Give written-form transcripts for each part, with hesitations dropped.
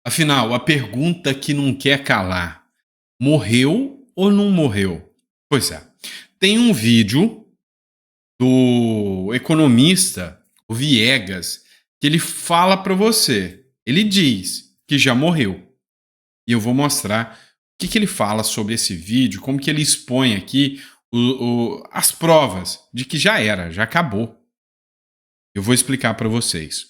Afinal, a pergunta que não quer calar: morreu ou não morreu? Pois é. Tem um vídeo do economista, o Viegas, que ele fala para você. Ele diz que já morreu. E eu vou mostrar o que ele fala sobre esse vídeo, como que ele expõe aqui as provas de que já era, já acabou. Eu vou explicar para vocês.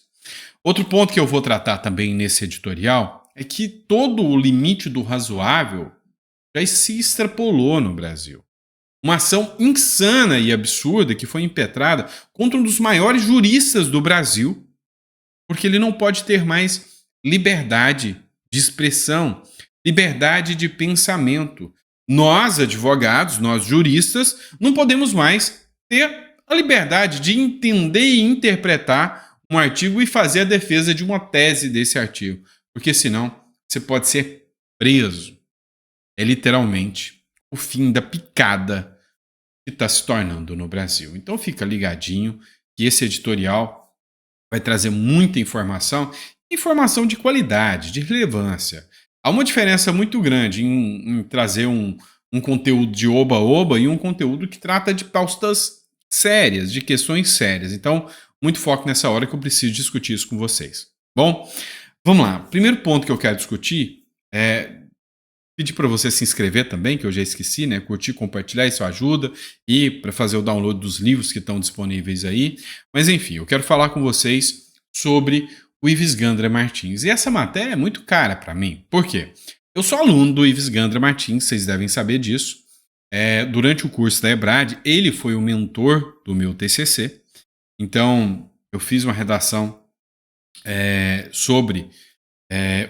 Outro ponto que eu vou tratar também nesse editorial é que todo o limite do razoável já se extrapolou no Brasil. Uma ação insana e absurda que foi impetrada contra um dos maiores juristas do Brasil, porque ele não pode ter mais liberdade de expressão, liberdade de pensamento. Nós, advogados, nós juristas, não podemos mais ter a liberdade de entender e interpretar um artigo e fazer a defesa de uma tese desse artigo, porque senão você pode ser preso. É literalmente o fim da picada que está se tornando no Brasil. Então fica ligadinho que esse editorial vai trazer muita informação, informação de qualidade, de relevância. Há uma diferença muito grande em trazer um conteúdo de oba-oba e um conteúdo que trata de pautas sérias, de questões sérias. Então, muito foco nessa hora que eu preciso discutir isso com vocês. Bom, vamos lá. Primeiro ponto que eu quero discutir é pedir para você se inscrever também, que eu já esqueci, né? Curtir, compartilhar, isso ajuda. E para fazer o download dos livros que estão disponíveis aí. Mas enfim, eu quero falar com vocês sobre o Ives Gandra Martins. E essa matéria é muito cara para mim. Por quê? Eu sou aluno do Ives Gandra Martins, vocês devem saber disso. Durante o curso da EBRAD, ele foi o mentor do meu TCC. Então, eu fiz uma redação sobre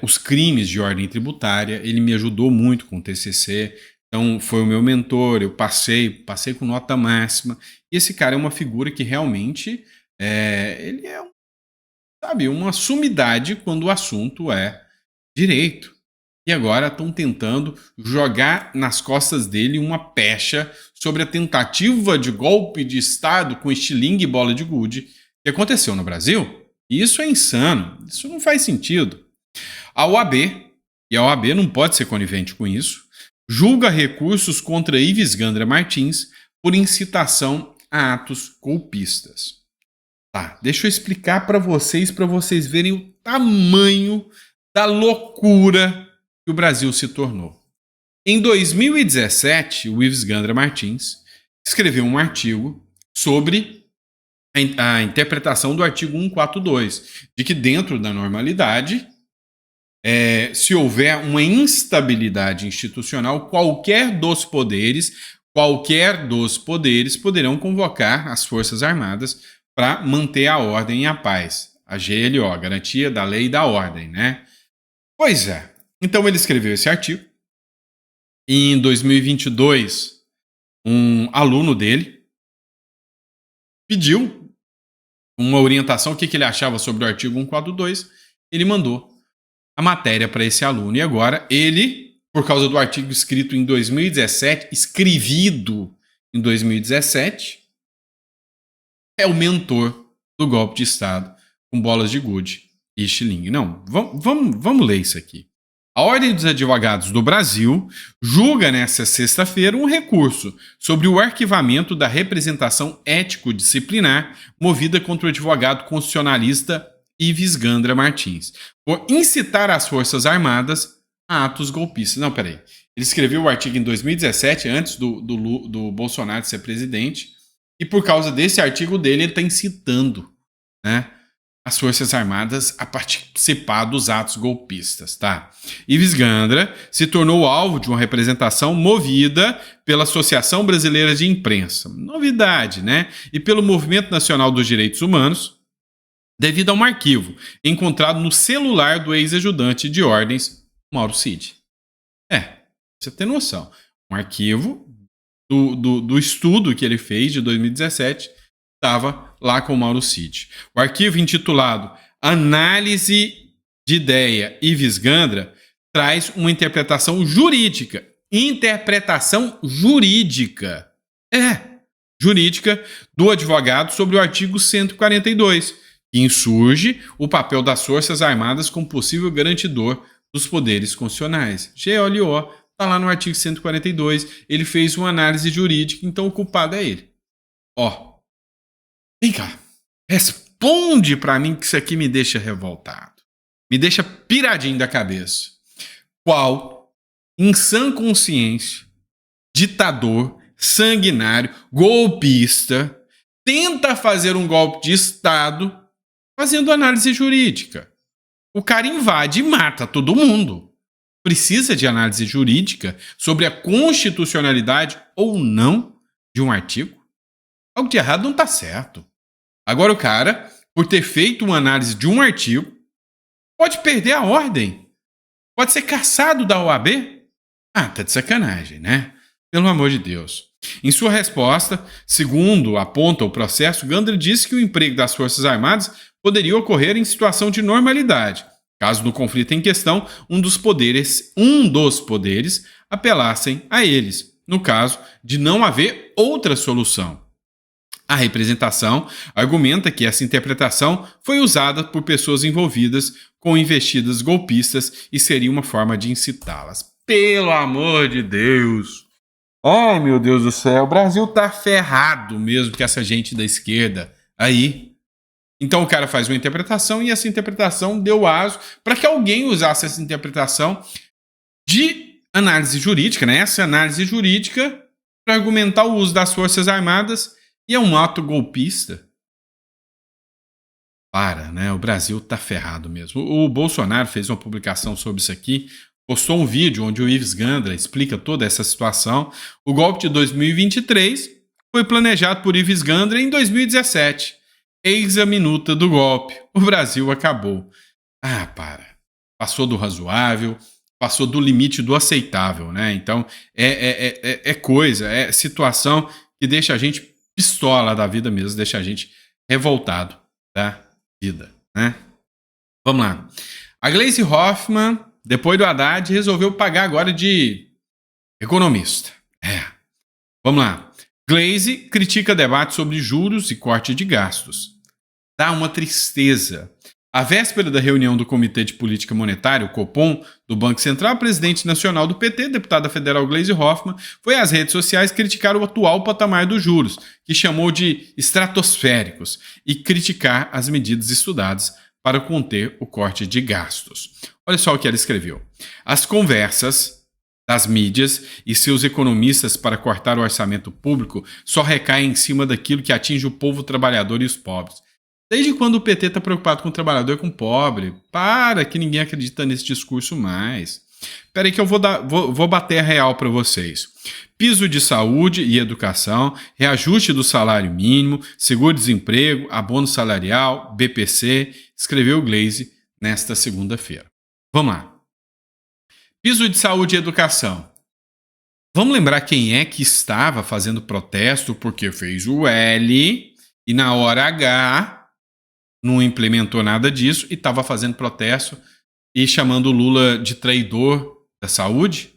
os crimes de ordem tributária. Ele me ajudou muito com o TCC, então foi o meu mentor, eu passei com nota máxima. E esse cara é uma figura que realmente ele é, sabe, uma sumidade quando o assunto é direito. E agora estão tentando jogar nas costas dele uma pecha sobre a tentativa de golpe de Estado com estilingue e bola de gude que aconteceu no Brasil. E isso é insano, isso não faz sentido. A OAB, e a OAB não pode ser conivente com isso, julga recursos contra Ives Gandra Martins por incitação a atos golpistas. Tá, deixa eu explicar para vocês verem o tamanho da loucura que o Brasil se tornou. Em 2017, o Ives Gandra Martins escreveu um artigo sobre a interpretação do artigo 142, de que dentro da normalidade, se houver uma instabilidade institucional, qualquer dos poderes poderão convocar as Forças Armadas para manter a ordem e a paz. A GLO, Garantia da Lei e da Ordem, né? Pois é. Então ele escreveu esse artigo. E em 2022, um aluno dele pediu uma orientação, o que ele achava sobre o artigo 142. Ele mandou a matéria para esse aluno. E agora ele, por causa do artigo escrito em 2017, escrevido em 2017, é o mentor do golpe de Estado com bolas de gude e estilingue. Não, vamos ler isso aqui. A Ordem dos Advogados do Brasil julga nesta sexta-feira um recurso sobre o arquivamento da representação ético-disciplinar movida contra o advogado constitucionalista Ives Gandra Martins, por incitar as Forças Armadas a atos golpistas. Não, peraí. Ele escreveu o artigo em 2017, antes do Bolsonaro ser presidente, e por causa desse artigo dele, ele está incitando, né, as Forças Armadas a participar dos atos golpistas, tá? Ives Gandra se tornou alvo de uma representação movida pela Associação Brasileira de Imprensa, novidade, né? E pelo Movimento Nacional dos Direitos Humanos, devido a um arquivo encontrado no celular do ex-ajudante de ordens, Mauro Cid. Você tem noção. Um arquivo do estudo que ele fez de 2017 estava lá com o Mauro Cid. O arquivo intitulado Análise de Ideia Ives Gandra traz uma interpretação jurídica. Interpretação jurídica. Jurídica do advogado sobre o artigo 142, que insurge o papel das Forças Armadas como possível garantidor dos poderes constitucionais. GLO está lá no artigo 142, ele fez uma análise jurídica, então o culpado é ele. Ó, vem cá, responde para mim que isso aqui me deixa revoltado, me deixa piradinho da cabeça. Qual, em sã consciência, ditador, sanguinário, golpista, tenta fazer um golpe de Estado fazendo análise jurídica? O cara invade e mata todo mundo. Precisa de análise jurídica sobre a constitucionalidade ou não de um artigo? Algo de errado não está certo. Agora o cara, por ter feito uma análise de um artigo, pode perder a ordem. Pode ser cassado da OAB? Ah, tá de sacanagem, né? Pelo amor de Deus. Em sua resposta, segundo aponta o processo, Gandra disse que o emprego das Forças Armadas poderia ocorrer em situação de normalidade, caso no conflito em questão um dos poderes apelassem a eles, no caso de não haver outra solução. A representação argumenta que essa interpretação foi usada por pessoas envolvidas com investidas golpistas e seria uma forma de incitá-las. Pelo amor de Deus! Ai, meu Deus do céu, o Brasil tá ferrado mesmo com essa gente da esquerda aí. Então o cara faz uma interpretação e essa interpretação deu aso para que alguém usasse essa interpretação de análise jurídica, né? Essa análise jurídica para argumentar o uso das Forças Armadas e é um ato golpista. Né? O Brasil tá ferrado mesmo. O Bolsonaro fez uma publicação sobre isso aqui, postou um vídeo onde o Ives Gandra explica toda essa situação. O golpe de 2023 foi planejado por Ives Gandra em 2017. Eis a minuta do golpe. O Brasil acabou. Passou do razoável, passou do limite do aceitável, né? Então, é situação que deixa a gente pistola da vida mesmo, deixa a gente revoltado da vida, né? Vamos lá. A Gleisi Hoffmann, depois do Haddad, resolveu pagar agora de economista. Vamos lá. Gleisi critica debate sobre juros e corte de gastos. Dá uma tristeza. À véspera da reunião do Comitê de Política Monetária, o Copom, do Banco Central, a presidente nacional do PT, deputada federal Gleisi Hoffmann, foi às redes sociais criticar o atual patamar dos juros, que chamou de estratosféricos, e criticar as medidas estudadas para conter o corte de gastos. Olha só o que ela escreveu. As conversas das mídias e seus economistas para cortar o orçamento público só recaem em cima daquilo que atinge o povo trabalhador e os pobres. Desde quando o PT está preocupado com o trabalhador e com o pobre? Para, que ninguém acredita nesse discurso mais. Espera aí que eu vou bater a real para vocês. Piso de saúde e educação, reajuste do salário mínimo, seguro-desemprego, abono salarial, BPC, escreveu Gleisi nesta segunda-feira. Vamos lá. Piso de saúde e educação. Vamos lembrar quem é que estava fazendo protesto porque fez o L e na hora H não implementou nada disso e estava fazendo protesto e chamando o Lula de traidor da saúde?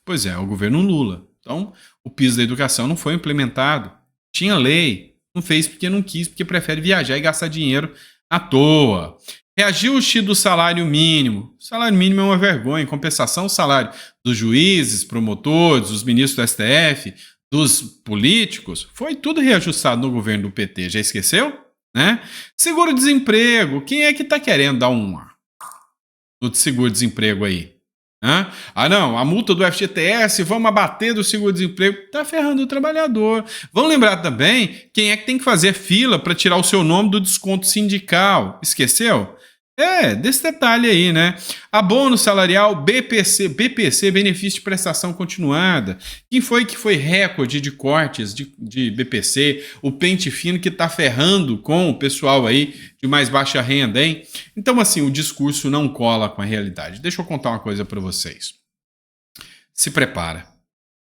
Pois é, o governo Lula. Então, o piso da educação não foi implementado. Tinha lei, não fez porque não quis, porque prefere viajar e gastar dinheiro à toa. Reajuste do salário mínimo. O salário mínimo é uma vergonha. Em compensação, o salário dos juízes, promotores, dos ministros do STF, dos políticos, foi tudo reajustado no governo do PT. Já esqueceu? Né? Seguro-desemprego. Quem é que está querendo dar no seguro-desemprego aí? Não, a multa do FGTS, vamos abater do seguro-desemprego. Está ferrando o trabalhador. Vamos lembrar também quem é que tem que fazer fila para tirar o seu nome do desconto sindical. Esqueceu? Desse detalhe aí, né? Abono salarial, BPC, benefício de prestação continuada. Quem foi que foi recorde de cortes de BPC? O pente fino que está ferrando com o pessoal aí de mais baixa renda, hein? Então, assim, o discurso não cola com a realidade. Deixa eu contar uma coisa para vocês. Se prepara.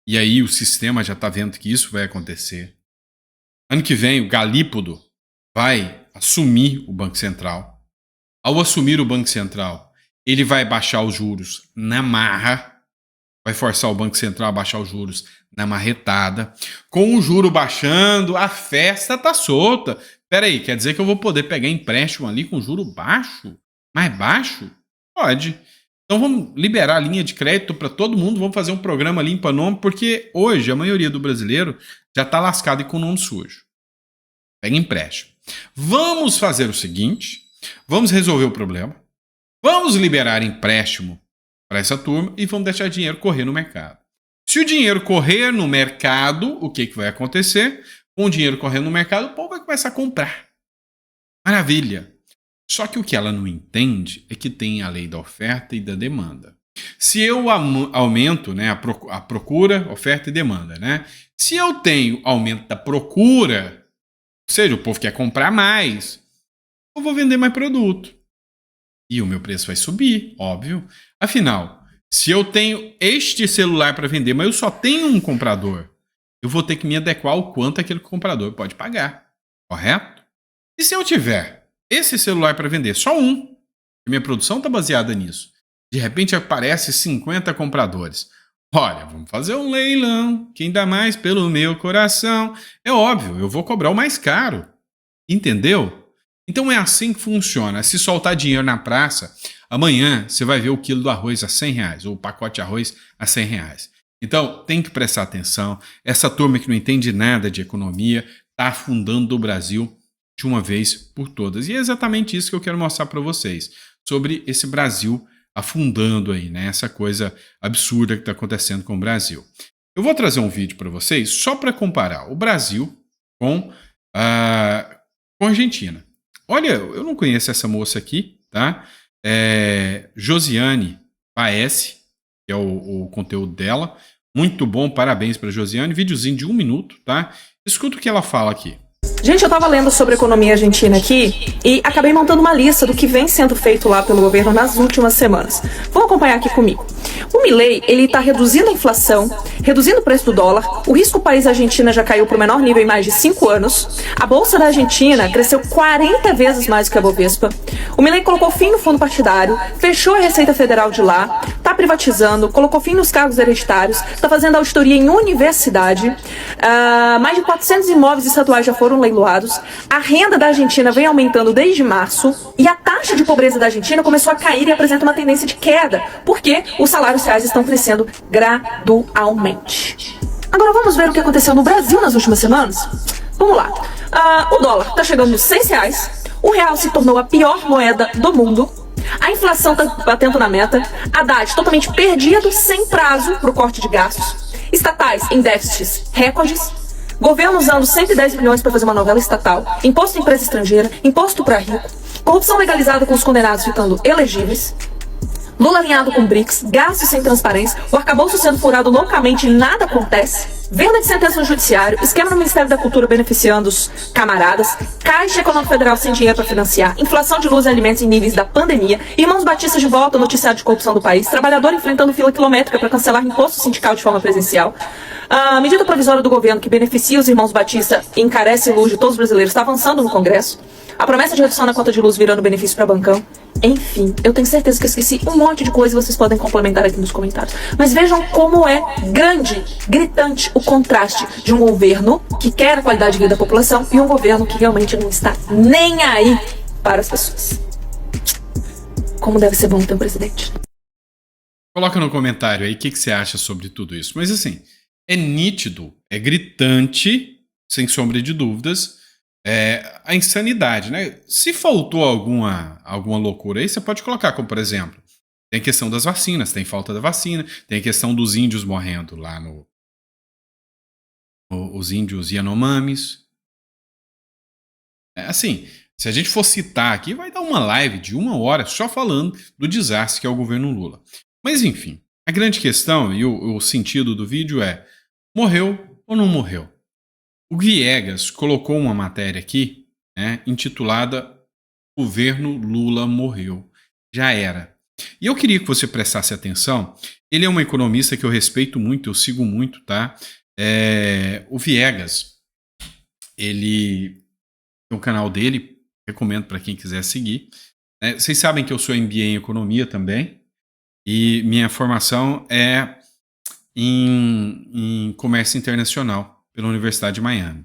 E aí o sistema já está vendo que isso vai acontecer. Ano que vem, o Galípolo vai assumir o Banco Central. Ao assumir o Banco Central, ele vai baixar os juros na marra, vai forçar o Banco Central a baixar os juros na marretada. Com o juro baixando, a festa tá solta. Espera aí, quer dizer que eu vou poder pegar empréstimo ali com juro baixo? Mais baixo? Pode. Então vamos liberar a linha de crédito para todo mundo, vamos fazer um programa limpa nome, porque hoje a maioria do brasileiro já está lascado e com o nome sujo. Pega empréstimo. Vamos fazer o seguinte, vamos resolver o problema, vamos liberar empréstimo para essa turma e vamos deixar dinheiro correr no mercado. Se o dinheiro correr no mercado, o que vai acontecer? Com o dinheiro correndo no mercado, o povo vai começar a comprar. Maravilha! Só que o que ela não entende é que tem a lei da oferta e da demanda. Se eu aumento, né, a procura, oferta e demanda, né? Se eu tenho aumento da procura, ou seja, o povo quer comprar mais, eu vou vender mais produto. E o meu preço vai subir, óbvio. Afinal, se eu tenho este celular para vender, mas eu só tenho um comprador, eu vou ter que me adequar ao quanto aquele comprador pode pagar, correto? E se eu tiver esse celular para vender, só um, e minha produção está baseada nisso, de repente aparece 50 compradores. Olha, vamos fazer um leilão, quem dá mais pelo meu coração. É óbvio, eu vou cobrar o mais caro, entendeu? Então é assim que funciona. Se soltar dinheiro na praça, amanhã você vai ver o quilo do arroz a R$100, ou o pacote de arroz a R$100. Então tem que prestar atenção. Essa turma que não entende nada de economia está afundando o Brasil de uma vez por todas. E é exatamente isso que eu quero mostrar para vocês, sobre esse Brasil afundando aí, né? Essa coisa absurda que está acontecendo com o Brasil. Eu vou trazer um vídeo para vocês só para comparar o Brasil com a Argentina. Olha, eu não conheço essa moça aqui, tá? Josiane Paes, que é o conteúdo dela. Muito bom, parabéns para Josiane. Videozinho de 1 minuto, tá? Escuta o que ela fala aqui. Gente, eu tava lendo sobre a economia argentina aqui e acabei montando uma lista do que vem sendo feito lá pelo governo nas últimas semanas. Vão acompanhar aqui comigo. O Milei, ele tá reduzindo a inflação, reduzindo o preço do dólar, o risco país Argentina já caiu para o menor nível em mais de 5 anos, a bolsa da Argentina cresceu 40 vezes mais do que a Bovespa, o Milei colocou fim no fundo partidário, fechou a Receita Federal de lá, tá privatizando, colocou fim nos cargos hereditários, tá fazendo auditoria em universidade, mais de 400 imóveis estaduais já foram leiloados, a renda da Argentina vem aumentando desde março e a taxa de pobreza da Argentina começou a cair e apresenta uma tendência de queda, porque os salários reais estão crescendo gradualmente. Agora vamos ver o que aconteceu no Brasil nas últimas semanas? Vamos lá. O dólar está chegando nos R$6, o real se tornou a pior moeda do mundo, a inflação está batendo na meta, Haddad totalmente perdido, sem prazo para o corte de gastos, estatais em déficits recordes, governo usando 110 bilhões para fazer uma novela estatal, imposto em empresa estrangeira, imposto para rico, corrupção legalizada com os condenados ficando elegíveis, Lula alinhado com BRICS, gastos sem transparência, o arcabouço sendo furado loucamente e nada acontece, venda de sentença no judiciário, esquema no Ministério da Cultura beneficiando os camaradas, Caixa Econômica Federal sem dinheiro para financiar, inflação de luz e alimentos em níveis da pandemia, Irmãos Batistas de volta ao noticiário de corrupção do país, trabalhador enfrentando fila quilométrica para cancelar imposto sindical de forma presencial, a medida provisória do governo que beneficia os Irmãos Batista e encarece luz de todos os brasileiros está avançando no Congresso, a promessa de redução na conta de luz virando benefício para bancão. Enfim, eu tenho certeza que eu esqueci um monte de coisa e vocês podem complementar aqui nos comentários. Mas vejam como é grande, gritante o contraste de um governo que quer a qualidade de vida da população e um governo que realmente não está nem aí para as pessoas. Como deve ser bom ter um presidente. Coloca no comentário aí o que você acha sobre tudo isso. Mas assim, é nítido, é gritante, sem sombra de dúvidas, a insanidade, né? Se faltou alguma loucura aí, você pode colocar, como por exemplo, tem a questão das vacinas, tem falta da vacina, tem a questão dos índios morrendo lá os índios Yanomamis. Assim, se a gente for citar aqui, vai dar uma live de 1 hora só falando do desastre que é o governo Lula. Mas enfim, a grande questão e o sentido do vídeo é: morreu ou não morreu? O Viegas colocou uma matéria aqui, né, intitulada Governo Lula morreu. Já era. E eu queria que você prestasse atenção. Ele é um economista que eu respeito muito, eu sigo muito, tá? O Viegas, ele tem o canal dele, recomendo para quem quiser seguir. Vocês sabem que eu sou MBA em economia também, e minha formação é em comércio internacional pela Universidade de Miami.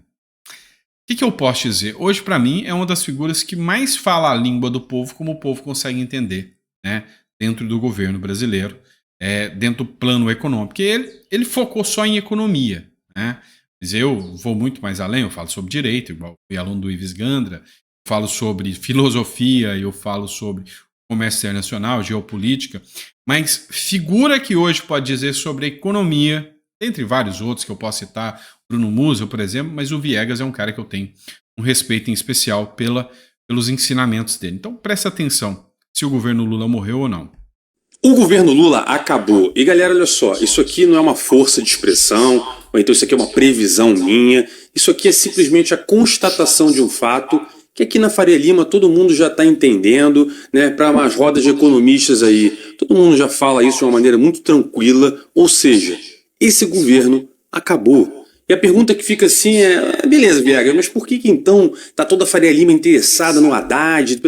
que eu posso dizer? Hoje, para mim, é uma das figuras que mais fala a língua do povo, como o povo consegue entender, né? Dentro do governo brasileiro, dentro do plano econômico. Porque ele focou só em economia, né? Mas eu vou muito mais além, eu falo sobre direito, igual fui aluno do Ives Gandra, eu falo sobre filosofia, eu falo sobre comércio internacional, geopolítica, mas figura que hoje pode dizer sobre economia, entre vários outros que eu posso citar, Bruno Musil, por exemplo, mas o Viegas é um cara que eu tenho um respeito em especial pelos ensinamentos dele. Então presta atenção se o governo Lula morreu ou não. O governo Lula acabou. E galera, olha só, isso aqui não é uma força de expressão, ou então isso aqui é uma previsão minha, isso aqui é simplesmente a constatação de um fato que aqui na Faria Lima todo mundo já está entendendo, né? Para umas rodas de economistas aí, todo mundo já fala isso de uma maneira muito tranquila, ou seja, esse governo acabou. E a pergunta que fica assim beleza, Viegas, mas por que então tá toda a Faria Lima interessada no Haddad,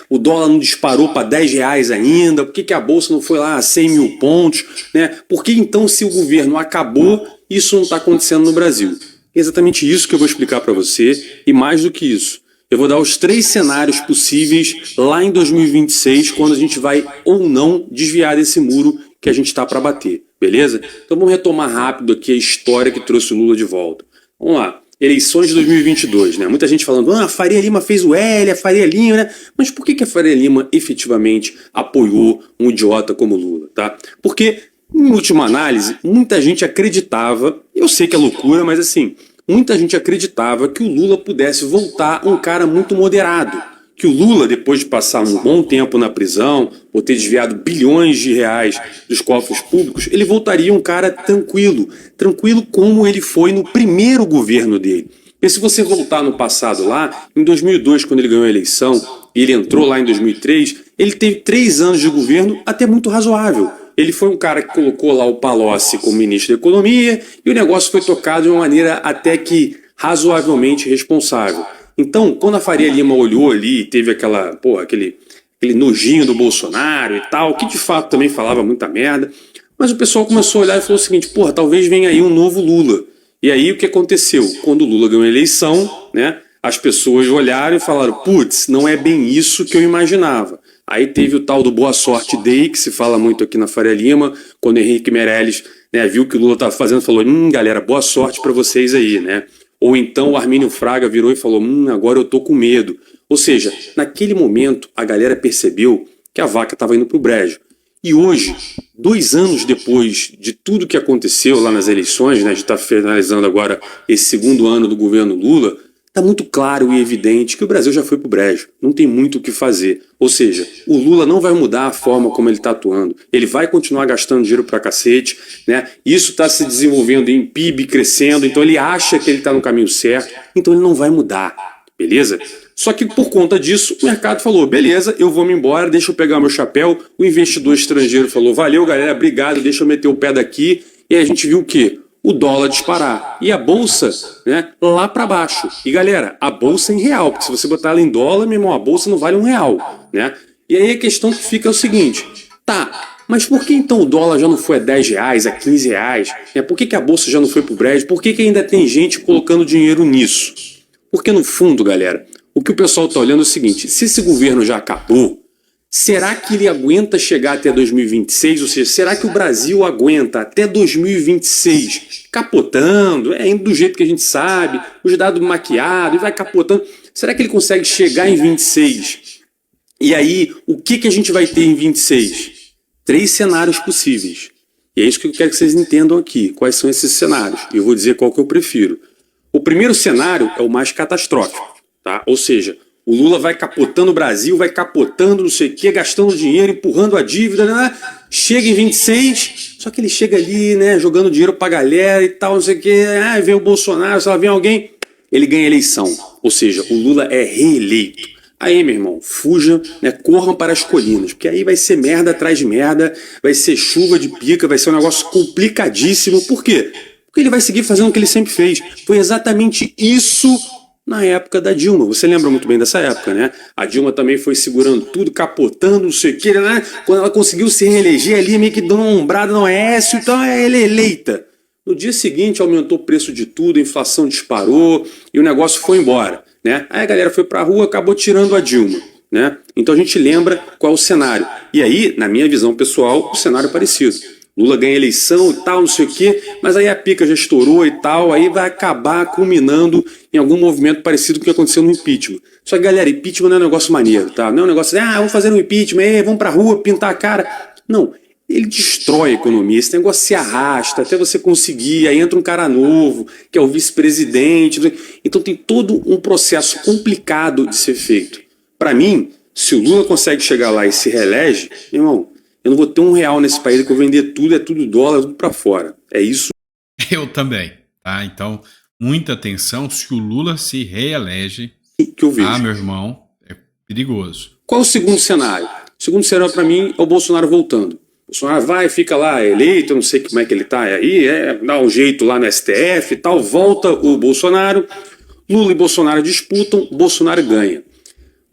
o dólar não disparou para R$10 ainda, por que a Bolsa não foi lá a 100 mil pontos, né? Por que então, se o governo acabou, isso não está acontecendo no Brasil? É exatamente isso que eu vou explicar para você, e mais do que isso, eu vou dar os 3 cenários possíveis lá em 2026, quando a gente vai ou não desviar desse muro que a gente está para bater, beleza? Então vamos retomar rápido aqui a história que trouxe o Lula de volta. Vamos lá, eleições de 2022, né? Muita gente falando, a Faria Lima fez o L, a Faria Lima, né? Mas por que a Faria Lima efetivamente apoiou um idiota como Lula, tá? Porque, em última análise, muita gente acreditava, eu sei que é loucura, mas assim, muita gente acreditava que o Lula pudesse voltar um cara muito moderado. Que o Lula, depois de passar um bom tempo na prisão, por ter desviado bilhões de reais dos cofres públicos, ele voltaria um cara tranquilo. Tranquilo como ele foi no primeiro governo dele. E se você voltar no passado lá, em 2002, quando ele ganhou a eleição, e ele entrou lá em 2003, ele teve 3 anos de governo até muito razoável. Ele foi um cara que colocou lá o Palocci como ministro da Economia e o negócio foi tocado de uma maneira até que razoavelmente responsável. Então, quando a Faria Lima olhou ali e teve aquele nojinho do Bolsonaro e tal, que de fato também falava muita merda, mas o pessoal começou a olhar e falou o seguinte, talvez venha aí um novo Lula. E aí o que aconteceu? Quando o Lula ganhou a eleição, né, as pessoas olharam e falaram, putz, não é bem isso que eu imaginava. Aí teve o tal do Boa Sorte Day, que se fala muito aqui na Faria Lima, quando Henrique Meirelles, né, viu o que o Lula estava fazendo, falou, galera, boa sorte para vocês aí, né? Ou então o Armínio Fraga virou e falou, agora eu tô com medo. Ou seja, naquele momento a galera percebeu que a vaca estava indo pro brejo. E hoje, 2 anos depois de tudo que aconteceu lá nas eleições, né, a gente está finalizando agora esse segundo ano do governo Lula, está muito claro e evidente que o Brasil já foi pro brejo, não tem muito o que fazer. Ou seja, o Lula não vai mudar a forma como ele está atuando, ele vai continuar gastando dinheiro pra cacete, né? Isso está se desenvolvendo em PIB, crescendo, então ele acha que ele está no caminho certo, então ele não vai mudar, beleza? Só que por conta disso, o mercado falou, beleza, eu vou me embora, deixa eu pegar meu chapéu, o investidor estrangeiro falou, valeu galera, obrigado, deixa eu meter o pé daqui, e aí a gente viu o quê? O dólar disparar. E a bolsa, né, lá para baixo. E galera, a bolsa em real, porque se você botar ela em dólar, meu irmão, a bolsa não vale R$1, né? E aí a questão que fica é o seguinte, mas por que então o dólar já não foi a R$10, a R$15? Né? Por que a bolsa já não foi pro brejo? Por que ainda tem gente colocando dinheiro nisso? Porque no fundo, galera, o que o pessoal está olhando é o seguinte, se esse governo já acabou, será que ele aguenta chegar até 2026? Ou seja, será que o Brasil aguenta até 2026 capotando, indo do jeito que a gente sabe, os dados maquiados, e vai capotando? Será que ele consegue chegar em 26? E aí, o que a gente vai ter em 26? 3 cenários possíveis. E é isso que eu quero que vocês entendam aqui. Quais são esses cenários? E eu vou dizer qual que eu prefiro. O primeiro cenário é o mais catastrófico, tá? Ou seja, o Lula vai capotando o Brasil, vai capotando não sei o quê, gastando dinheiro, empurrando a dívida, né? Chega em 26, só que ele chega ali, né, jogando dinheiro pra galera e tal, não sei o quê, vem o Bolsonaro, sei lá, vem alguém, ele ganha a eleição. Ou seja, o Lula é reeleito. Aí, meu irmão, fujam, né, corram para as colinas, porque aí vai ser merda atrás de merda, vai ser chuva de pica, vai ser um negócio complicadíssimo. Por quê? Porque ele vai seguir fazendo o que ele sempre fez. Foi exatamente isso na época da Dilma. Você lembra muito bem dessa época, né? A Dilma também foi segurando tudo, capotando, não sei o que, né? Quando ela conseguiu se reeleger ali, meio que dando uma ombrada no Aécio, então ela é eleita. No dia seguinte aumentou o preço de tudo, a inflação disparou e o negócio foi embora, né? Aí a galera foi para a rua, acabou tirando a Dilma, né? Então a gente lembra qual é o cenário. E aí, na minha visão pessoal, o cenário é parecido. Lula ganha eleição e tal, não sei o quê, mas aí a pica já estourou e tal, aí vai acabar culminando em algum movimento parecido com o que aconteceu no impeachment. Só que, galera, impeachment não é um negócio maneiro, tá? Não é um negócio de, vamos fazer um impeachment, vamos pra rua pintar a cara. Não, ele destrói a economia, esse negócio se arrasta até você conseguir, aí entra um cara novo, que é o vice-presidente. Então tem todo um processo complicado de ser feito. Para mim, se o Lula consegue chegar lá e se reelege, irmão, eu não vou ter R$1 nesse país que eu vender tudo, é tudo dólar, tudo para fora. É isso. Eu também, tá? Então, muita atenção, se o Lula se reelege, que eu vejo. Meu irmão, é perigoso. Qual é o segundo cenário? O segundo cenário para mim é o Bolsonaro voltando. O Bolsonaro vai, fica lá eleito, eu não sei como é que ele tá aí, dá um jeito lá no STF e tal, volta o Bolsonaro, Lula e Bolsonaro disputam, Bolsonaro ganha.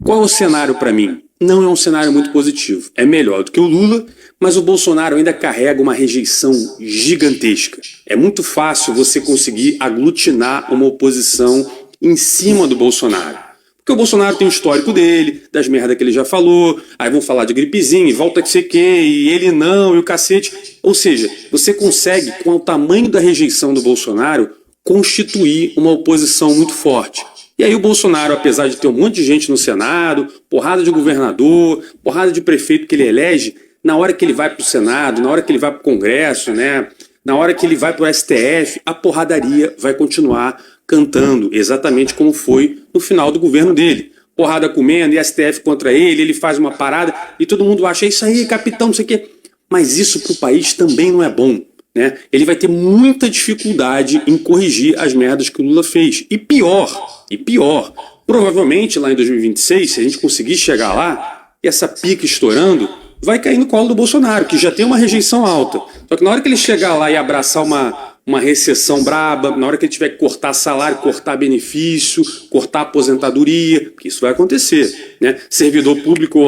Qual é o cenário para mim? Não é um cenário muito positivo. É melhor do que o Lula, mas o Bolsonaro ainda carrega uma rejeição gigantesca. É muito fácil você conseguir aglutinar uma oposição em cima do Bolsonaro. Porque o Bolsonaro tem o histórico dele, das merdas que ele já falou, aí vão falar de gripezinha, e volta que sei que, e ele não, e o cacete. Ou seja, você consegue, com o tamanho da rejeição do Bolsonaro, constituir uma oposição muito forte. E aí o Bolsonaro, apesar de ter um monte de gente no Senado, porrada de governador, porrada de prefeito que ele elege, na hora que ele vai para o Senado, na hora que ele vai para o Congresso, né, na hora que ele vai para o STF, a porradaria vai continuar cantando, exatamente como foi no final do governo dele. Porrada comendo, e STF contra ele, ele faz uma parada, e todo mundo acha, isso aí, capitão, não sei o quê. Mas isso para o país também não é bom. Né? Ele vai ter muita dificuldade em corrigir as merdas que o Lula fez. E pior, provavelmente lá em 2026, se a gente conseguir chegar lá, e essa pica estourando, vai cair no colo do Bolsonaro, que já tem uma rejeição alta. Só que na hora que ele chegar lá e abraçar uma recessão braba, na hora que ele tiver que cortar salário, cortar benefício, cortar aposentadoria, porque isso vai acontecer. Né? Servidor público,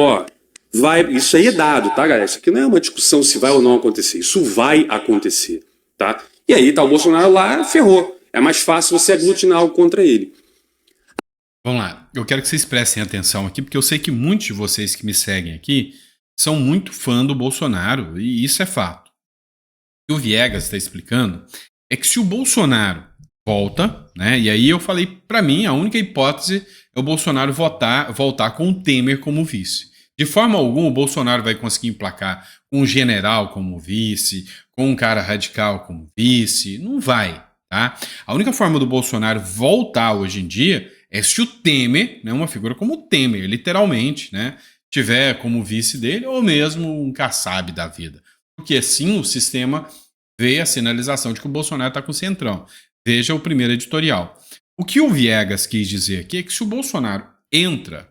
isso aí é dado, tá, galera? Isso aqui não é uma discussão se vai ou não acontecer. Isso vai acontecer, tá? E aí tá o Bolsonaro lá, ferrou. É mais fácil você aglutinar algo contra ele. Vamos lá. Eu quero que vocês prestem atenção aqui, porque eu sei que muitos de vocês que me seguem aqui são muito fã do Bolsonaro, e isso é fato. O que o Viegas está explicando é que se o Bolsonaro volta, né? E aí eu falei, para mim, a única hipótese é o Bolsonaro voltar com o Temer como vice. De forma alguma, o Bolsonaro vai conseguir emplacar um general como vice, com um cara radical como vice. Não vai, tá? A única forma do Bolsonaro voltar hoje em dia é se o Temer, né, uma figura como o Temer, literalmente, né, tiver como vice dele, ou mesmo um Kassab da vida. Porque assim o sistema vê a sinalização de que o Bolsonaro está com o centrão. Veja o primeiro editorial. O que o Viegas quis dizer aqui é que se o Bolsonaro entra,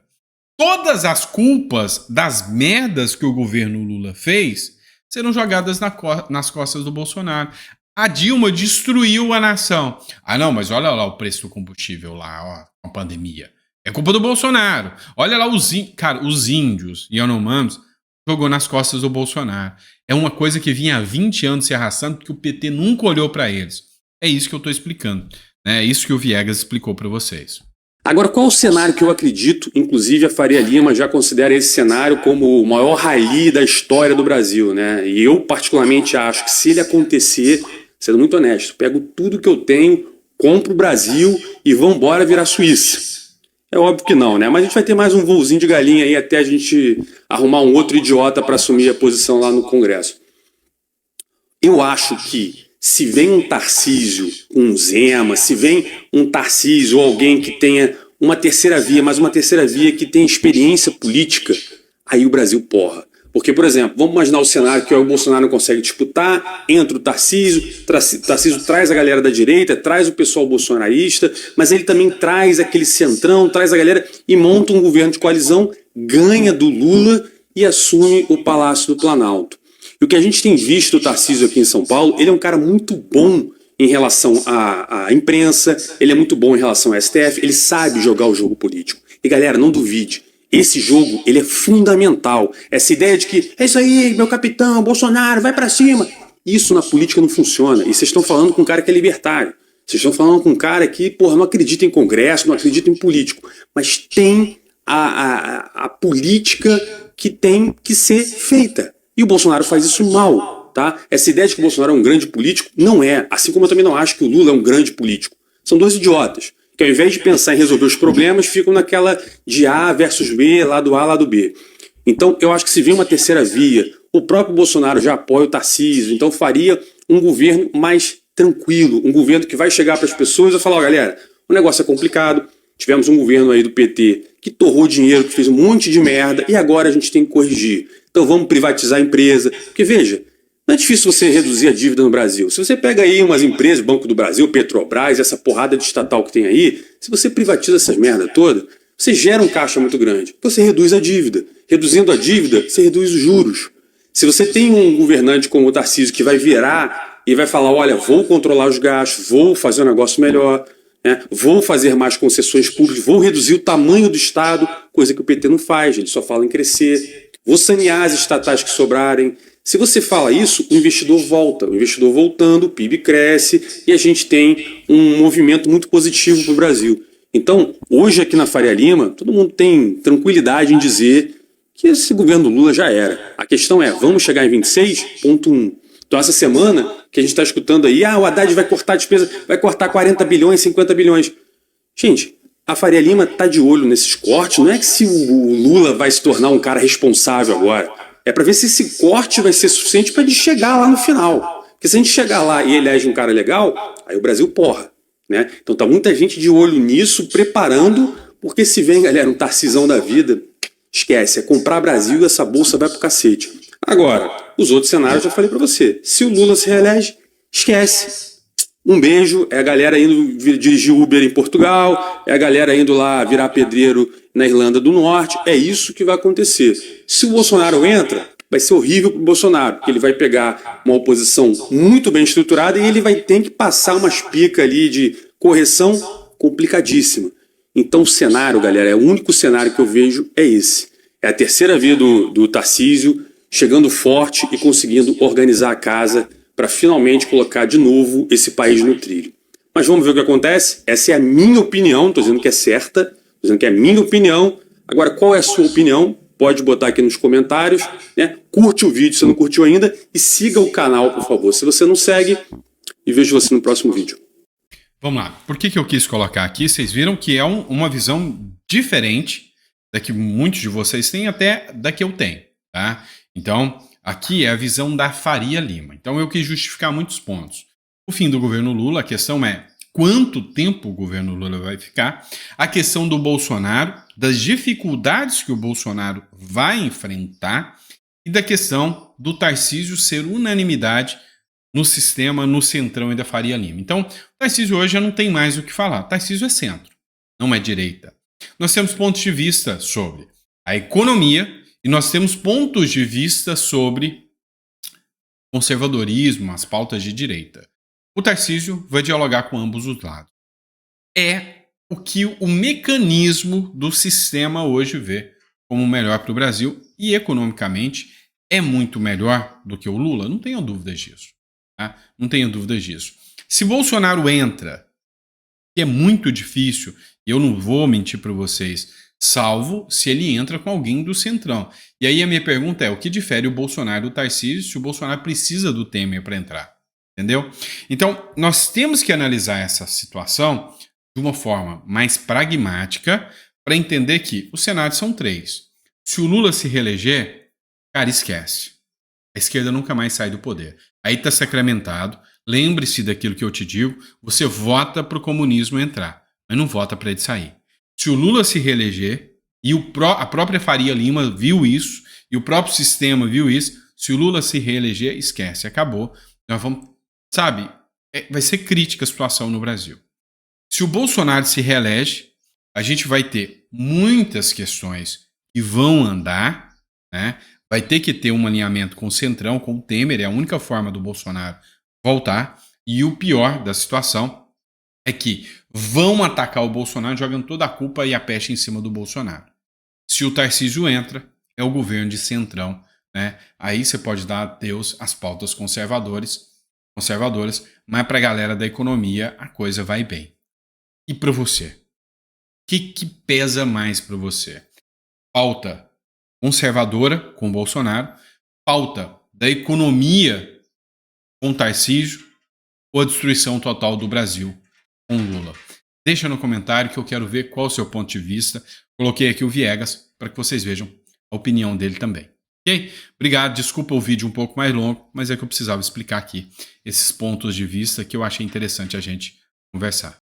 todas as culpas das merdas que o governo Lula fez serão jogadas nas costas do Bolsonaro. A Dilma destruiu a nação. Não, mas olha lá o preço do combustível lá, a pandemia. É culpa do Bolsonaro. Olha lá os índios e Yanomamis jogou nas costas do Bolsonaro. É uma coisa que vinha há 20 anos se arrastando porque o PT nunca olhou para eles. É isso que eu estou explicando. É isso que o Viegas explicou para vocês. Agora, qual o cenário que eu acredito, inclusive a Faria Lima já considera esse cenário como o maior rally da história do Brasil, né? E eu particularmente acho que se ele acontecer, sendo muito honesto, pego tudo que eu tenho, compro o Brasil e vambora virar Suíça. É óbvio que não, né? Mas a gente vai ter mais um voozinho de galinha aí até a gente arrumar um outro idiota para assumir a posição lá no Congresso. Eu acho que se vem um Tarcísio, um Zema, se vem um Tarcísio ou alguém que tenha uma terceira via, mas uma terceira via que tenha experiência política, aí o Brasil porra. Porque, por exemplo, vamos imaginar o cenário que o Bolsonaro não consegue disputar, entra o Tarcísio traz a galera da direita, traz o pessoal bolsonarista, mas ele também traz aquele centrão, traz a galera e monta um governo de coalizão, ganha do Lula e assume o Palácio do Planalto. E o que a gente tem visto o Tarcísio aqui em São Paulo, ele é um cara muito bom em relação à imprensa, ele é muito bom em relação ao STF, ele sabe jogar o jogo político. E galera, não duvide, esse jogo ele é fundamental. Essa ideia de que é isso aí, meu capitão, Bolsonaro, vai pra cima. Isso na política não funciona. E vocês estão falando com um cara que é libertário. Vocês estão falando com um cara que, porra, não acredita em Congresso, não acredita em político. Mas tem a política que tem que ser feita. E o Bolsonaro faz isso mal, tá? Essa ideia de que o Bolsonaro é um grande político, não é. Assim como eu também não acho que o Lula é um grande político. São dois idiotas, que ao invés de pensar em resolver os problemas, ficam naquela de A versus B, lado A, lado B. Então, eu acho que se vir uma terceira via, o próprio Bolsonaro já apoia o Tarcísio, então faria um governo mais tranquilo, um governo que vai chegar para as pessoas e falar, ó, galera, o negócio é complicado, tivemos um governo aí do PT que torrou dinheiro, que fez um monte de merda, e agora a gente tem que corrigir. Então vamos privatizar a empresa. Porque, veja, não é difícil você reduzir a dívida no Brasil. Se você pega aí umas empresas, Banco do Brasil, Petrobras, essa porrada de estatal que tem aí, se você privatiza essas merda toda, você gera um caixa muito grande. Você reduz a dívida. Reduzindo a dívida, você reduz os juros. Se você tem um governante como o Tarcísio que vai virar e vai falar, olha, vou controlar os gastos, vou fazer um negócio melhor, né? Vou fazer mais concessões públicas, vou reduzir o tamanho do Estado, coisa que o PT não faz, ele só fala em crescer, vou sanear as estatais que sobrarem. Se você fala isso, o investidor volta. O investidor voltando, o PIB cresce e a gente tem um movimento muito positivo para o Brasil. Então, hoje aqui na Faria Lima, todo mundo tem tranquilidade em dizer que esse governo Lula já era. A questão é, vamos chegar em 26? Ponto 1. Então, essa semana que a gente está escutando aí, o Haddad vai cortar a despesa, vai cortar 40 bilhões, 50 bilhões. Gente, a Faria Lima está de olho nesses cortes, não é que se o Lula vai se tornar um cara responsável agora. É para ver se esse corte vai ser suficiente para ele chegar lá no final. Porque se a gente chegar lá e elege um cara legal, aí o Brasil porra. Né? Então tá muita gente de olho nisso, preparando, porque se vem, galera, um Tarcisão da vida, esquece, é comprar Brasil e essa bolsa vai pro cacete. Agora, os outros cenários eu já falei para você. Se o Lula se reelege, esquece. Um beijo, é a galera indo dirigir Uber em Portugal, é a galera indo lá virar pedreiro na Irlanda do Norte, é isso que vai acontecer. Se o Bolsonaro entra, vai ser horrível para o Bolsonaro, porque ele vai pegar uma oposição muito bem estruturada e ele vai ter que passar umas picas ali de correção complicadíssima. Então o cenário, galera, o único cenário que eu vejo é esse. É a terceira via do Tarcísio chegando forte e conseguindo organizar a casa para finalmente colocar de novo esse país no trilho. Mas vamos ver o que acontece. Essa é a minha opinião, não estou dizendo que é certa, estou dizendo que é a minha opinião. Agora, qual é a sua opinião? Pode botar aqui nos comentários, né? Curte o vídeo se não curtiu ainda e siga o canal, por favor. Se você não segue, e vejo você no próximo vídeo. Vamos lá. Por que eu quis colocar aqui? Vocês viram que é uma visão diferente da que muitos de vocês têm, até da que eu tenho, tá? Então, aqui é a visão da Faria Lima. Então, eu quis justificar muitos pontos. O fim do governo Lula, a questão é quanto tempo o governo Lula vai ficar, a questão do Bolsonaro, das dificuldades que o Bolsonaro vai enfrentar e da questão do Tarcísio ser unanimidade no sistema, no centrão e da Faria Lima. Então, o Tarcísio hoje já não tem mais o que falar. O Tarcísio é centro, não é direita. Nós temos pontos de vista sobre a economia e nós temos pontos de vista sobre conservadorismo, as pautas de direita. O Tarcísio vai dialogar com ambos os lados. É o que o mecanismo do sistema hoje vê como melhor para o Brasil e economicamente é muito melhor do que o Lula, não tenho dúvidas disso. Tá? Não tenho dúvidas disso. Se Bolsonaro entra, que é muito difícil, e eu não vou mentir para vocês, salvo se ele entra com alguém do centrão. E aí a minha pergunta é, o que difere o Bolsonaro do Tarcísio se o Bolsonaro precisa do Temer para entrar? Entendeu? Então, nós temos que analisar essa situação de uma forma mais pragmática para entender que os cenários são 3. Se o Lula se reeleger, cara, esquece. A esquerda nunca mais sai do poder. Aí está sacramentado. Lembre-se daquilo que eu te digo. Você vota para o comunismo entrar, mas não vota para ele sair. Se o Lula se reeleger, e a própria Faria Lima viu isso, e o próprio sistema viu isso, se o Lula se reeleger, esquece, acabou. Nós vamos, sabe, vai ser crítica a situação no Brasil. Se o Bolsonaro se reelege, a gente vai ter muitas questões que vão andar, né? Vai ter que ter um alinhamento com o Centrão, com o Temer, é a única forma do Bolsonaro voltar. E o pior da situação é que vão atacar o Bolsonaro jogando toda a culpa e a peste em cima do Bolsonaro. Se o Tarcísio entra, é o governo de Centrão, né? Aí você pode dar adeus às pautas conservadoras, mas para a galera da economia a coisa vai bem. E para você? O que pesa mais para você? Pauta conservadora com Bolsonaro, pauta da economia com Tarcísio ou a destruição total do Brasil com Lula? Deixa no comentário que eu quero ver qual é o seu ponto de vista. Coloquei aqui o Viegas para que vocês vejam a opinião dele também. Ok? Obrigado, desculpa o vídeo um pouco mais longo, mas é que eu precisava explicar aqui esses pontos de vista que eu achei interessante a gente conversar.